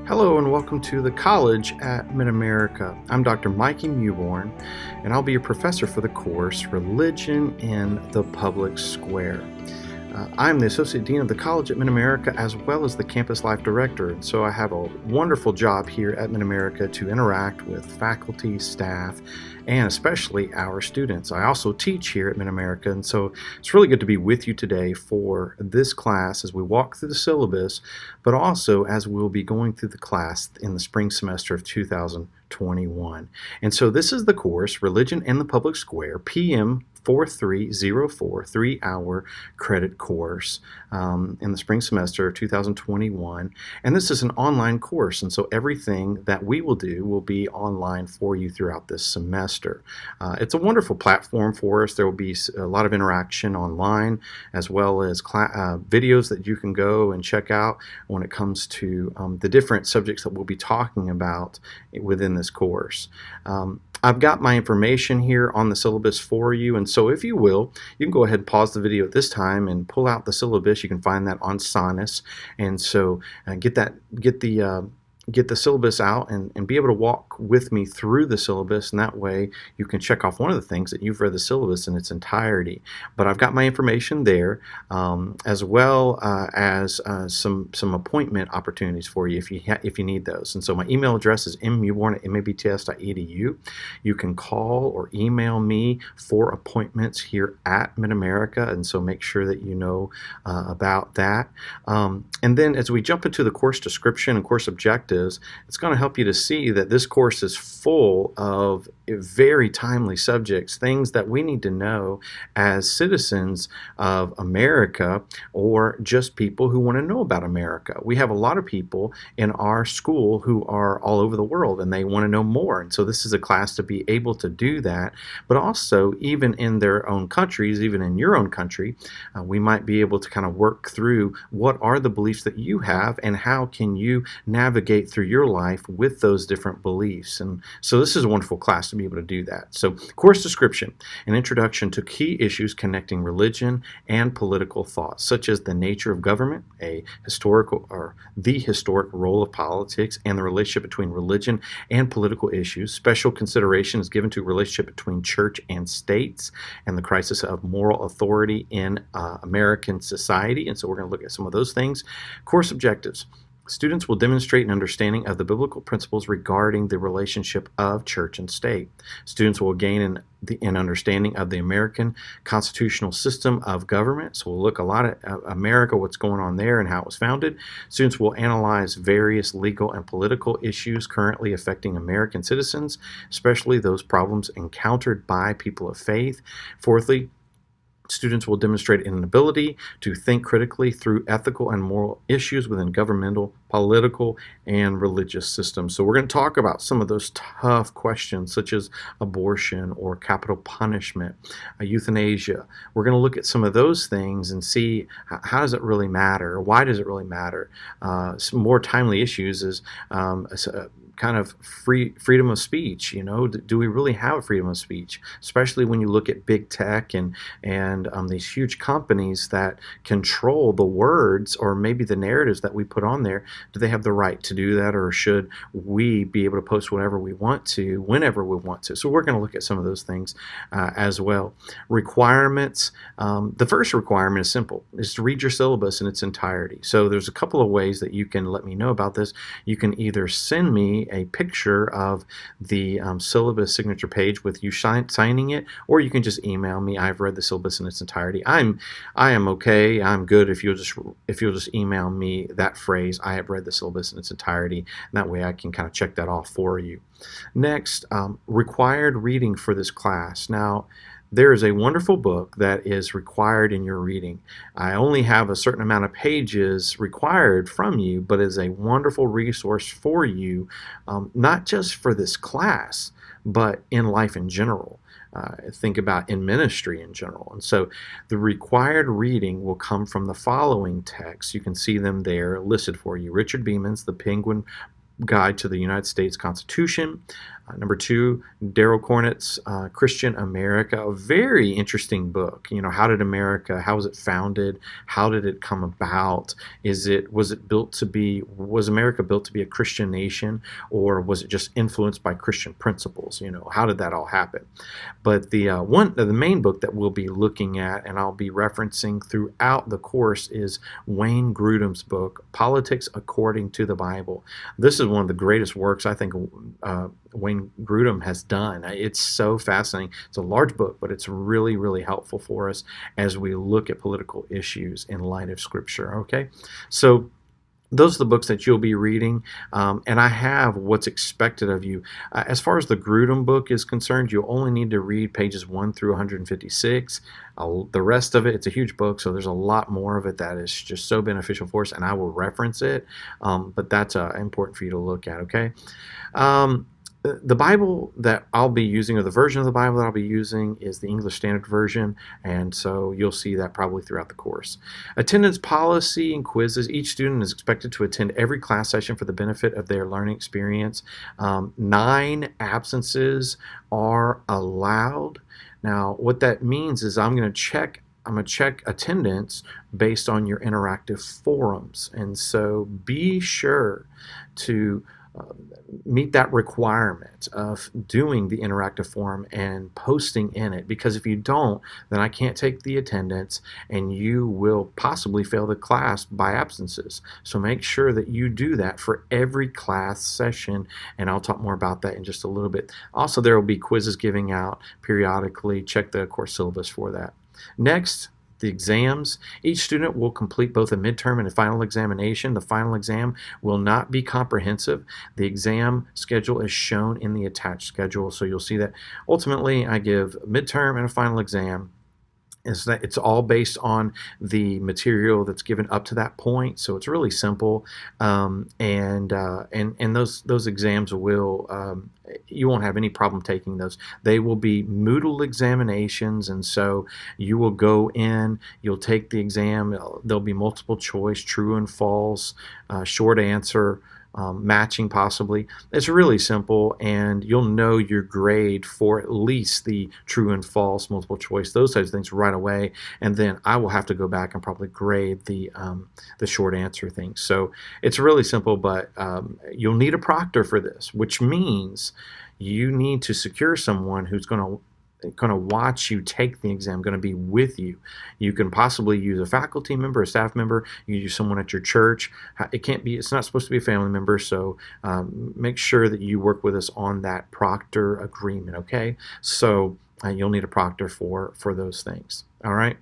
Hello and welcome to the College at Mid-America. I'm Dr. Mikey Mewborn, and I'll be your professor for the course Religion in the Public Square. I'm the Associate Dean of the College at Mid-America as well as the Campus Life Director, and so I have a wonderful job here at Mid-America to interact with faculty, staff, and especially our students. I also teach here at Mid-America, and so it's really good to be with you today for this class as we walk through the syllabus, but also as we'll be going through the class in the spring semester of 2021. And so this is the course, Religion in the Public Square, PM 4304, 3-hour credit course in the spring semester of 2021. And this is an online course, and so everything that we will do will be online for you throughout this semester. It's a wonderful platform for us. There will be a lot of interaction online, as well as videos that you can go and check out when it comes to the different subjects that we'll be talking about within this course. I've got my information here on the syllabus for you, and so if you will, you can go ahead and pause the video at this time and pull out the syllabus. You can find that on Sonus, and so get the syllabus out and be able to walk with me through the syllabus, and that way you can check off one of the things that you've read the syllabus in its entirety. But I've got my information there, as well as some appointment opportunities for you if you need those. And so my email address is mmewborn@mabts.edu. You can call or email me for appointments here at Mid-America, and so make sure that you know about that. And then as we jump into the course description and course objectives, it's going to help you to see that this course is full of very timely subjects, things that we need to know as citizens of America or just people who want to know about America. We have a lot of people in our school who are all over the world and they want to know more. And so this is a class to be able to do that, but also even in their own countries, even in your own country, we might be able to kind of work through what are the beliefs that you have and how can you navigate through your life with those different beliefs. And so this is a wonderful class to be able to do that. So course description, an introduction to key issues connecting religion and political thought, such as the nature of government, the historic role of politics, and the relationship between religion and political issues. Special consideration is given to relationship between church and states and the crisis of moral authority in American society. And so we're going to look at some of those things. Course objectives. Students will demonstrate an understanding of the biblical principles regarding the relationship of church and state. Students will gain an understanding of the American constitutional system of government. So we'll look a lot at America, what's going on there and how it was founded. Students will analyze various legal and political issues currently affecting American citizens, especially those problems encountered by people of faith. Fourthly, students will demonstrate an ability to think critically through ethical and moral issues within governmental, political, and religious systems. So we're going to talk about some of those tough questions such as abortion or capital punishment, euthanasia. We're going to look at some of those things and see how does it really matter? Why does it really matter? Some more timely issues is kind of freedom of speech. Do we really have freedom of speech, especially when you look at big tech and these huge companies that control the words or maybe the narratives that we put on there? Do they have the right to do that, or should we be able to post whatever we want to whenever we want to? So we're going to look at some of those things as well. Requirements. The first requirement is simple, is to read your syllabus in its entirety. So there's a couple of ways that you can let me know about this. You can either send me a picture of the syllabus signature page with you signing it, or you can just email me. I've read the syllabus in its entirety. I am okay. I'm good if you'll just email me that phrase, I have read the syllabus in its entirety, and that way I can kind of check that off for you. Next, required reading for this class. Now, there is a wonderful book that is required in your reading. I only have a certain amount of pages required from you, but is a wonderful resource for you, not just for this class, but in life in general. Think about in ministry in general. And so the required reading will come from the following texts. You can see them there listed for you. Richard Beeman's The Penguin Guide to the United States Constitution, Number two, Daryl Cornett's Christian America, a very interesting book. How did America, how was it founded? How did it come about? Was America built to be a Christian nation, or was it just influenced by Christian principles? How did that all happen? But the main book that we'll be looking at, and I'll be referencing throughout the course, is Wayne Grudem's book, Politics According to the Bible. This is one of the greatest works I think Wayne Grudem has done. It's so fascinating. It's a large book, but it's really, really helpful for us as we look at political issues in light of Scripture. Okay, so those are the books that you'll be reading, and I have what's expected of you. As far as the Grudem book is concerned, you'll only need to read pages 1 through 156. The rest of it, it's a huge book, so there's a lot more of it that is just so beneficial for us, and I will reference it, but that's important for you to look at, okay? The Bible that I'll be using, or the version of the Bible that I'll be using, is the English Standard Version, and so you'll see that probably throughout the course. Attendance policy and quizzes. Each student is expected to attend every class session for the benefit of their learning experience. 9 absences are allowed. Now, what that means is I'm going to check attendance based on your interactive forums, and so be sure to meet that requirement of doing the interactive forum and posting in it, because if you don't, then I can't take the attendance and you will possibly fail the class by absences. So make sure that you do that for every class session, and I'll talk more about that in just a little bit. Also, there will be quizzes giving out periodically. Check the course syllabus for that. Next, the exams. Each student will complete both a midterm and a final examination. The final exam will not be comprehensive. The exam schedule is shown in the attached schedule, so you'll see that ultimately I give a midterm and a final exam. It's all based on the material that's given up to that point, so it's really simple. And those exams will you won't have any problem taking those. They will be Moodle examinations, and so you will go in, you'll take the exam. There'll be multiple choice, true and false, short answer, matching possibly. It's really simple, and you'll know your grade for at least the true and false, multiple choice, those types of things right away, and then I will have to go back and probably grade the short answer things. So it's really simple, but you'll need a proctor for this, which means you need to secure someone who's going to watch you take the exam, going to be with you. You can possibly use a faculty member, a staff member. You use someone at your church. It's not supposed to be a family member, so make sure that you work with us on that proctor agreement, okay? So you'll need a proctor for those things, all right?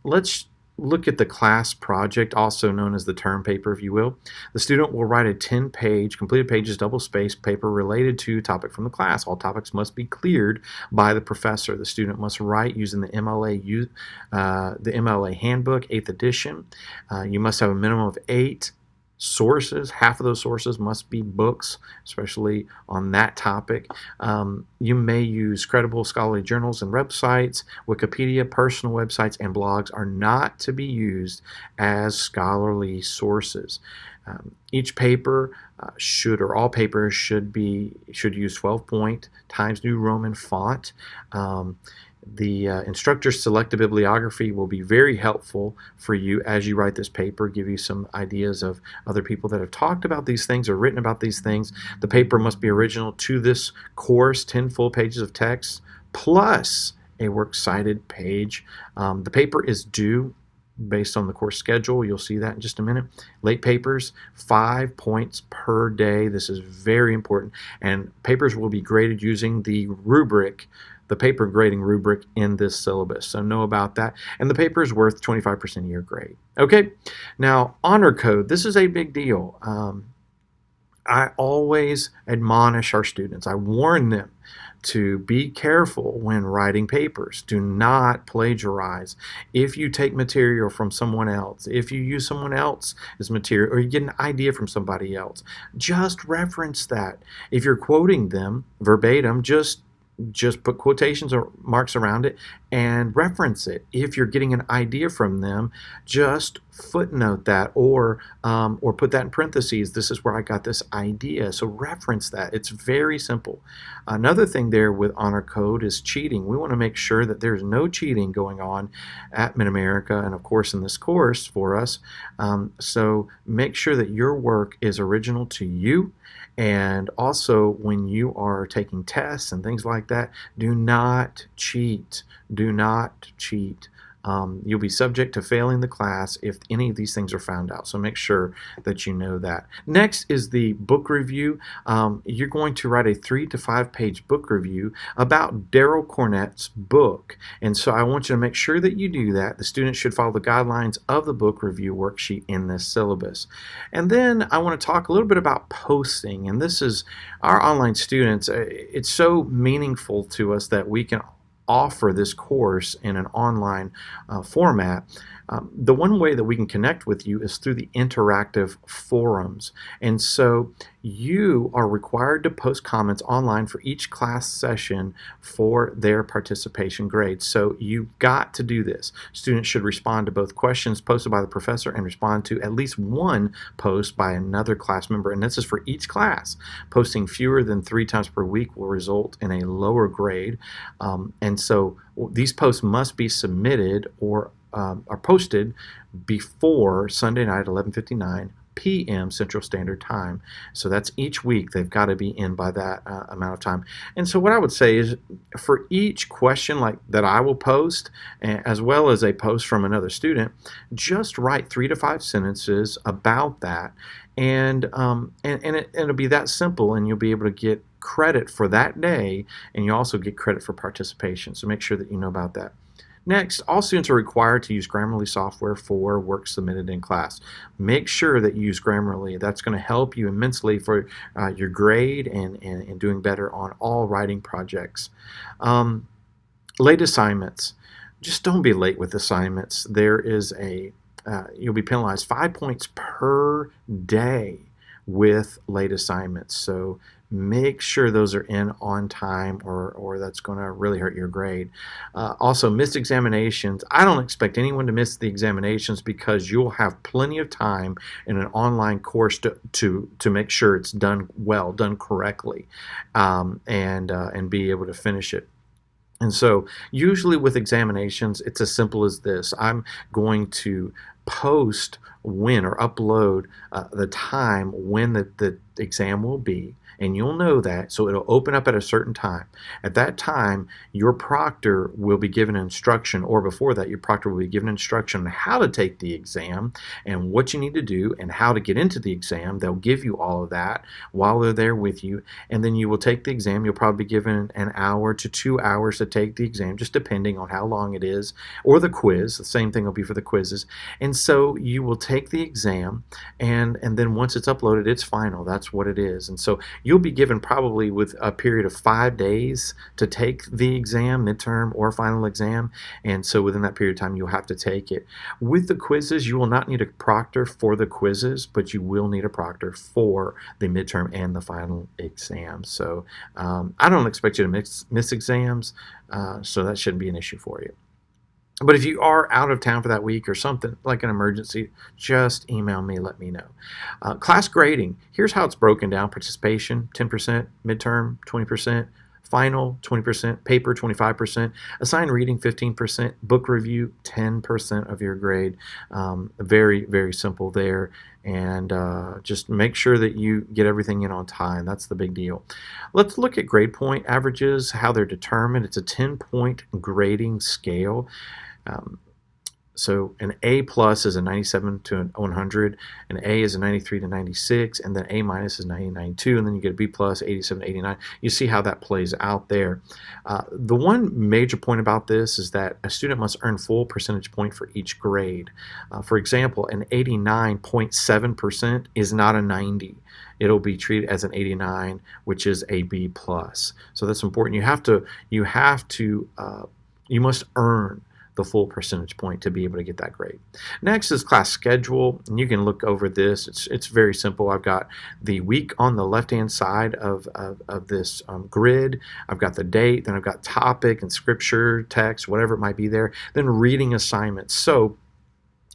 Let's look at the class project, also known as the term paper, if you will. The student will write a 10-page, completed pages, double-spaced paper related to a topic from the class. All topics must be cleared by the professor. The student must write using the MLA Handbook, 8th edition. You must have a minimum of 8 sources. Half of those sources must be books, especially on that topic. You may use credible scholarly journals and websites. Wikipedia, personal websites, and blogs are not to be used as scholarly sources. Each paper all papers should use 12-point Times New Roman font. The instructor's selected bibliography will be very helpful for you as you write this paper, give you some ideas of other people that have talked about these things or written about these things. The paper must be original to this course, 10 full pages of text, plus a works cited page. The paper is due based on the course schedule. You'll see that in just a minute. Late papers, 5 points per day. This is very important. And papers will be graded using the paper grading rubric in this syllabus. So know about that. And the paper is worth 25% of your grade. Okay, now honor code. This is a big deal. I always admonish our students. I warn them to be careful when writing papers. Do not plagiarize. If you take material from someone else, if you use someone else's material, or you get an idea from somebody else, just reference that. If you're quoting them verbatim, just put quotations or marks around it and reference it. If you're getting an idea from them, just footnote that or put that in parentheses. This is where I got this idea. So reference that. It's very simple. Another thing there with honor code is cheating. We want to make sure that there's no cheating going on at Mid-America and of course in this course for us. So make sure that your work is original to you. And also, when you are taking tests and things like that, do not cheat. Do not cheat. You'll be subject to failing the class if any of these things are found out. So make sure that you know that. Next is the book review. You're going to write a 3 to 5 page book review about Daryl Cornett's book. And so I want you to make sure that you do that. The students should follow the guidelines of the book review worksheet in this syllabus. And then I want to talk a little bit about posting. And this is our online students. It's so meaningful to us that we can offer this course in an online format. The one way that we can connect with you is through the interactive forums. And so you are required to post comments online for each class session for their participation grade. So you've got to do this. Students should respond to both questions posted by the professor and respond to at least one post by another class member. And this is for each class. Posting fewer than 3 times per week will result in a lower grade. And so these posts must be submitted or are posted before Sunday night, 11:59 p.m. Central Standard Time. So that's each week. They've got to be in by that amount of time. And so what I would say is for each question like that I will post, as well as a post from another student, just write 3 to 5 sentences about that. And it'll be that simple, and you'll be able to get credit for that day, and you also get credit for participation. So make sure that you know about that. Next, all students are required to use Grammarly software for work submitted in class. Make sure that you use Grammarly. That's going to help you immensely for your grade and doing better on all writing projects. Late assignments. Just don't be late with assignments. There is you'll be penalized 5 points per day with late assignments. So make sure those are in on time or that's going to really hurt your grade. Also, missed examinations. I don't expect anyone to miss the examinations because you'll have plenty of time in an online course to make sure it's done well, done correctly, and be able to finish it. And so usually with examinations, it's as simple as this. I'm going to post when or upload the time when the exam will be, and you'll know that, so it'll open up at a certain time. At that time, your proctor will be given instruction, or before that, your proctor will be given instruction on how to take the exam and what you need to do and how to get into the exam. They'll give you all of that while they're there with you, and then you will take the exam. You'll probably be given an hour to 2 hours to take the exam, just depending on how long it is, or the quiz. The same thing will be for the quizzes. And so you will take the exam, and then once it's uploaded, it's final. That's what it is. And so you'll be given probably with a period of 5 days to take the exam, midterm or final exam, and so within that period of time you'll have to take it. With the quizzes, you will not need a proctor for the quizzes, but you will need a proctor for the midterm and the final exam. So I don't expect you to miss exams, so that shouldn't be an issue for you. But if you are out of town for that week or something like an emergency, just email me, let me know. Class grading, here's how it's broken down. Participation, 10%, midterm, 20%, final, 20%, paper, 25%, assigned reading, 15%, book review, 10% of your grade. Very, very simple there. And just make sure that you get everything in on time. That's the big deal. Let's look at grade point averages, how they're determined. It's a 10-point grading scale. So an A plus is a 97 to 100, an A is a 93 to 96, and then A minus is 92, and then you get a B plus, 87 to 89. You see how that plays out there. The one major point about this is that a student must earn full percentage point for each grade. For example, an 89.7% is not a 90. It'll be treated as an 89, which is a B plus. So that's important. You must earn the full percentage point to be able to get that grade. Next is class schedule, and you can look over this. It's very simple. I've got the week on the left-hand side of this grid. I've got the date, then I've got topic and scripture, text, whatever it might be there, then reading assignments. So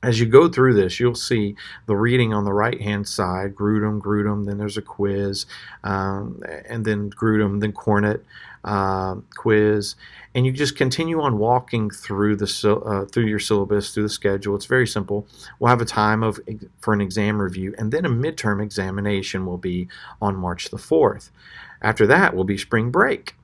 as you go through this, you'll see the reading on the right-hand side, Grudem, then there's a quiz, and then Grudem, then Cornet, quiz, and you just continue on walking through through your syllabus, through the schedule. It's very simple. We'll have a time for an exam review, and then a midterm examination will be on March the 4th. After that will be spring break.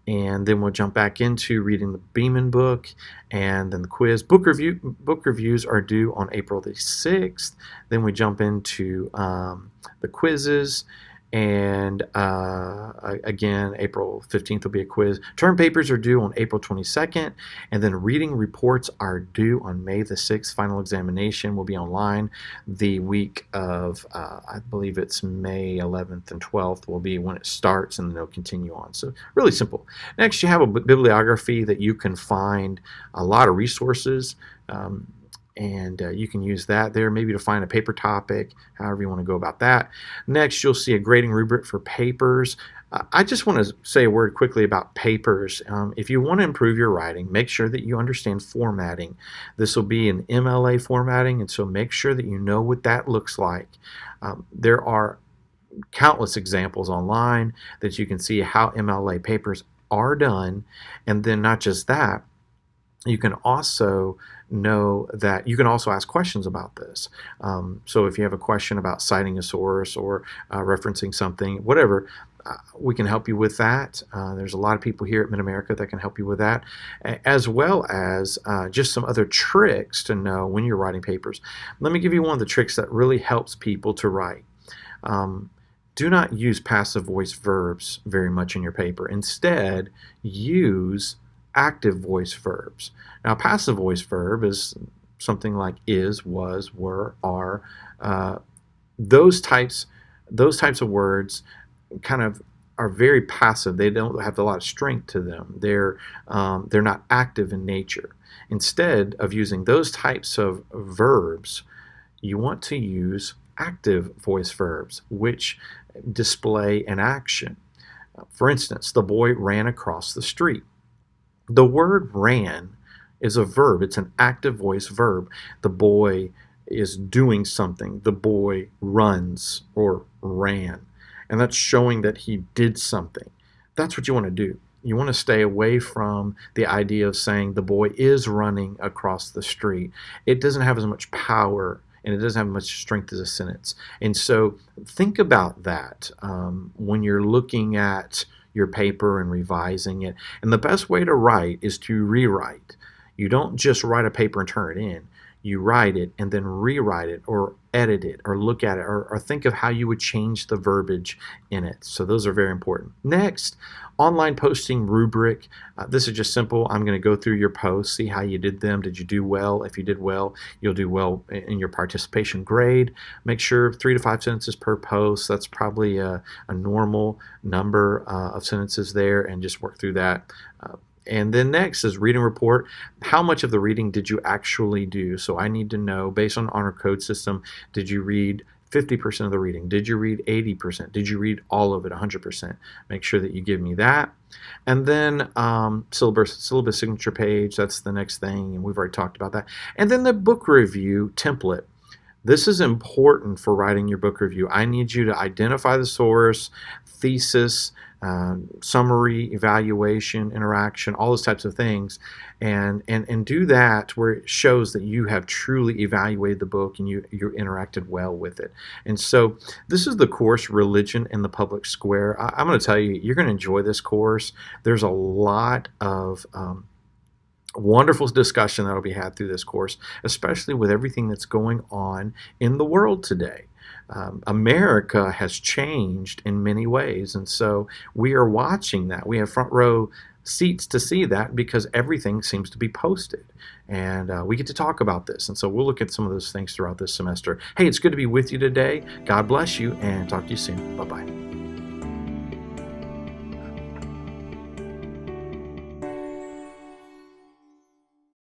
And then we'll jump back into reading the Beeman book, and then the quiz. Book reviews are due on April the 6th. Then we jump into the quizzes, and again, April 15th will be a quiz. Term papers are due on April 22nd, and then reading reports are due on May the 6th. Final examination will be online the week of, I believe it's May 11th and 12th will be when it starts, and then it'll continue on. So really simple. Next, you have a bibliography that you can find a lot of resources. And you can use that there maybe to find a paper topic, however you want to go about that. Next, you'll see a grading rubric for papers. I just want to say a word quickly about papers. If you want to improve your writing, make sure that you understand formatting. This will be an MLA formatting, and so make sure that you know what that looks like. There are countless examples online that you can see how MLA papers are done, and then not just that, you can also know that you can also ask questions about this. So if you have a question about citing a source or referencing something, whatever, we can help you with that. There's a lot of people here at Mid-America that can help you with that, as well as just some other tricks to know when you're writing papers. Let me give you one of the tricks that really helps people to write. Do not use passive voice verbs very much in your paper. Instead, use active voice verbs. Now, passive voice verb is something like is, was, were, are. Those types of words kind of are very passive. They don't have a lot of strength to them. They're not active in nature. Instead of using those types of verbs, you want to use active voice verbs, which display an action. For instance, the boy ran across the street. The word ran is a verb. It's an active voice verb. The boy is doing something. The boy runs or ran. And that's showing that he did something. That's what you want to do. You want to stay away from the idea of saying the boy is running across the street. It doesn't have as much power and it doesn't have much strength as a sentence. And so think about that when you're looking at your paper and revising it. And the best way to write is to rewrite. You don't just write a paper and turn it in. You write it and then rewrite it or edit it or look at it or think of how you would change the verbiage in it. So those are very important. Next, online posting rubric. This is just simple. I'm going to go through your posts, see how you did them. Did you do well? If you did well, you'll do well in your participation grade. Make sure 3 to 5 sentences per post. That's probably a normal number of sentences there, and just work through that. And then next is reading report. How much of the reading did you actually do? So I need to know, based on honor code system, did you read 50% of the reading? Did you read 80%? Did you read all of it, 100%? Make sure that you give me that. And then syllabus signature page, that's the next thing, and we've already talked about that. And then the book review template. This is important for writing your book review. I need you to identify the source, thesis, summary, evaluation, interaction, all those types of things, and do that where it shows that you have truly evaluated the book and you interacted well with it. And so this is the course, Religion in the Public Square. I'm going to tell you, you're going to enjoy this course. There's a lot of wonderful discussion that will be had through this course, especially with everything that's going on in the world today. America has changed in many ways, and so we are watching that. We have front row seats to see that because everything seems to be posted, and we get to talk about this, and so we'll look at some of those things throughout this semester. Hey, it's good to be with you today. God bless you, and talk to you soon. Bye-bye.